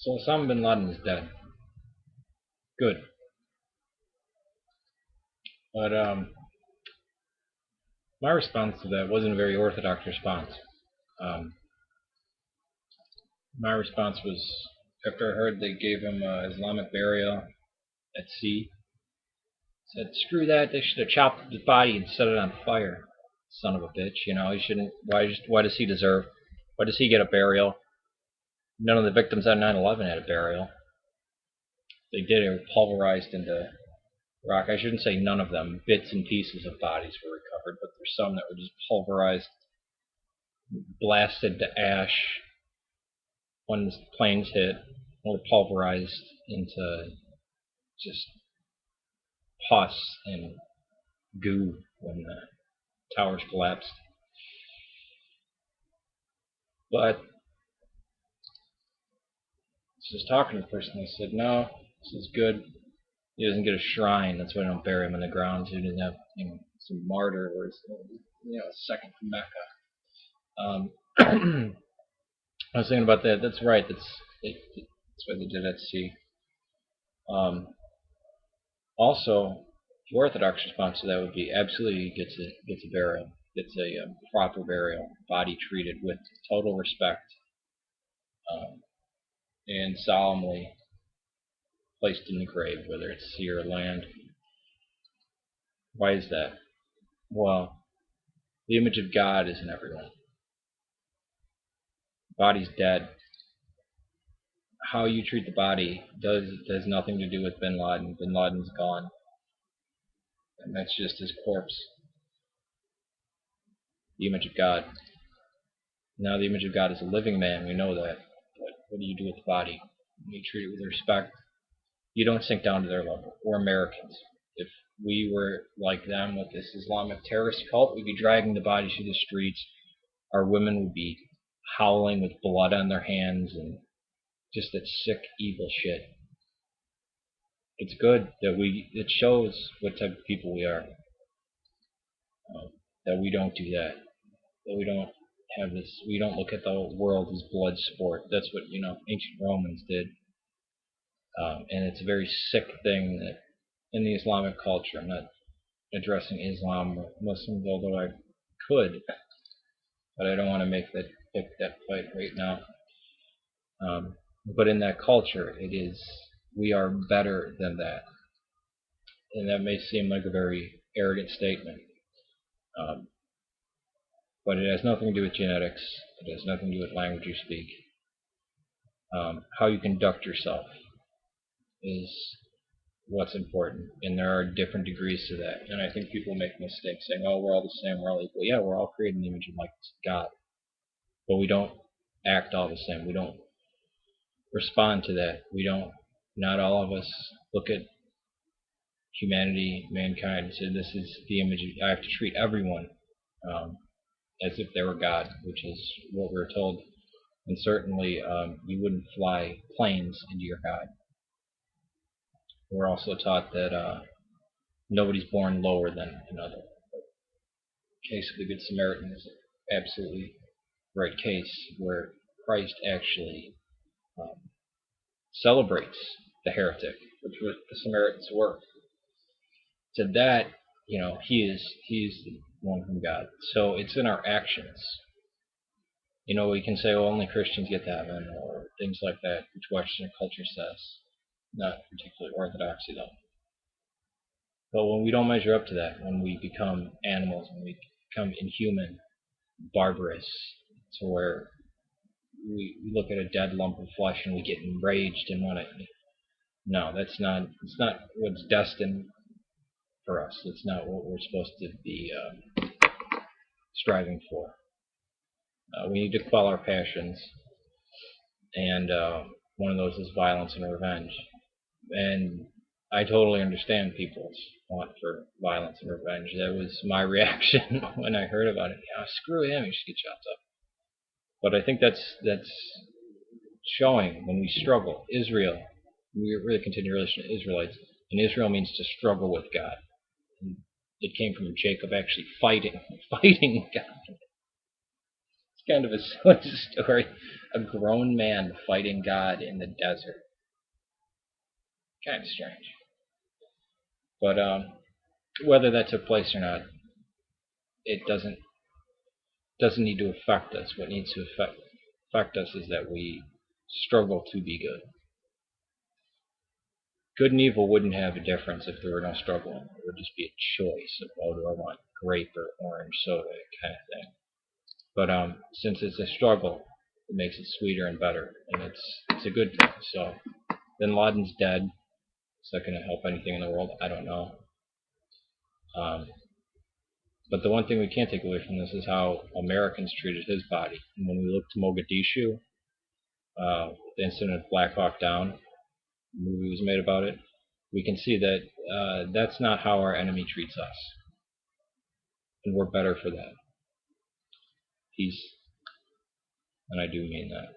So Osama Bin Laden is dead. Good. But my response to that wasn't a very orthodox response. Um, my response was after I heard they gave him Islamic burial at sea. Said, screw that. They should have chopped up his body and set it on fire. Son of a bitch. You know, he shouldn't. Why does he deserve? Why does he get a burial? None of the victims on 9/11 had a burial. They did. It was pulverized into rock. I shouldn't say none of them. Bits and pieces of bodies were recovered, but there's some that were just pulverized, blasted to ash when the planes hit, or pulverized into just pus and goo when the towers collapsed. But I was talking to the person. They said, no, this is good. He doesn't get a shrine. That's why they don't bury him in the ground. So he doesn't have some martyr or a second from Mecca. I was thinking about that. That's right. That's why they did at sea. Also, the Orthodox response to that would be absolutely gets a burial, gets a proper burial, body treated with total respect, and solemnly placed in the grave, whether it's sea or land. Why is that? Well, the image of God is in everyone. The body's dead. How you treat the body does nothing to do with Bin Laden. Bin Laden's gone, and that's just his corpse. The image of God. Now the image of God is a living man. We know that. But what do you do with the body? You treat it with respect. You don't sink down to their level. We're Americans. If we were like them with this Islamic terrorist cult, we'd be dragging the bodies through the streets. Our women would be howling with blood on their hands and just that sick, evil shit. It's good that it shows what type of people we are. That we don't do that. That we don't have this. We don't look at the world as blood sport. That's what ancient Romans did. And it's a very sick thing that in the Islamic culture, I'm not addressing Islam or Muslims, although I could, but I don't want to pick that fight right now. But in that culture, we are better than that. And that may seem like a very arrogant statement. But it has nothing to do with genetics. It has nothing to do with language you speak. How you conduct yourself is what's important, and there are different degrees to that. And I think people make mistakes saying, "Oh, we're all the same, we're all equal." Yeah, we're all created in the image and likeness of God, but we don't act all the same. We don't respond to that. We don't. Not all of us look at humanity, mankind, and say, "This is the image. I have to treat everyone as if they were God," which is what we're told. And certainly, you wouldn't fly planes into your God. We're also taught that nobody's born lower than another. The case of the Good Samaritan is an absolutely right case where Christ actually celebrates the heretic, which was the Samaritans were. To that, he is the one from God. So it's in our actions. We can say, well, only Christians get to heaven, or things like that, which Western culture says. Not particularly orthodoxy, though. But when we don't measure up to that, when we become animals, when we become inhuman, barbarous, to where we look at a dead lump of flesh and we get enraged and want to. No, it's not what's destined for us. It's not what we're supposed to be striving for. We need to quell our passions, and one of those is violence and revenge. And I totally understand people's want for violence and revenge. That was my reaction when I heard about it. Screw him, he should get chopped up. But I think that's showing when we struggle. Israel, we really continue relation to Israelites, and Israel means to struggle with God. And it came from Jacob actually fighting God. It's kind of a silly story. A grown man fighting God in the desert. Kind of strange. But whether that took place or not, it doesn't need to affect us. What needs to affect us is that we struggle to be good. Good and evil wouldn't have a difference if there were no struggle. It would just be a choice of, oh, do I want grape or orange soda, kind of thing. But since it's a struggle, it makes it sweeter and better, and it's a good thing. So Bin Laden's dead. Is that going to help anything in the world? I don't know. But the one thing we can't take away from this is how Americans treated his body. And when we look to Mogadishu, the incident of Black Hawk Down, the movie was made about it, we can see that that's not how our enemy treats us. And we're better for that. Peace. And I do mean that.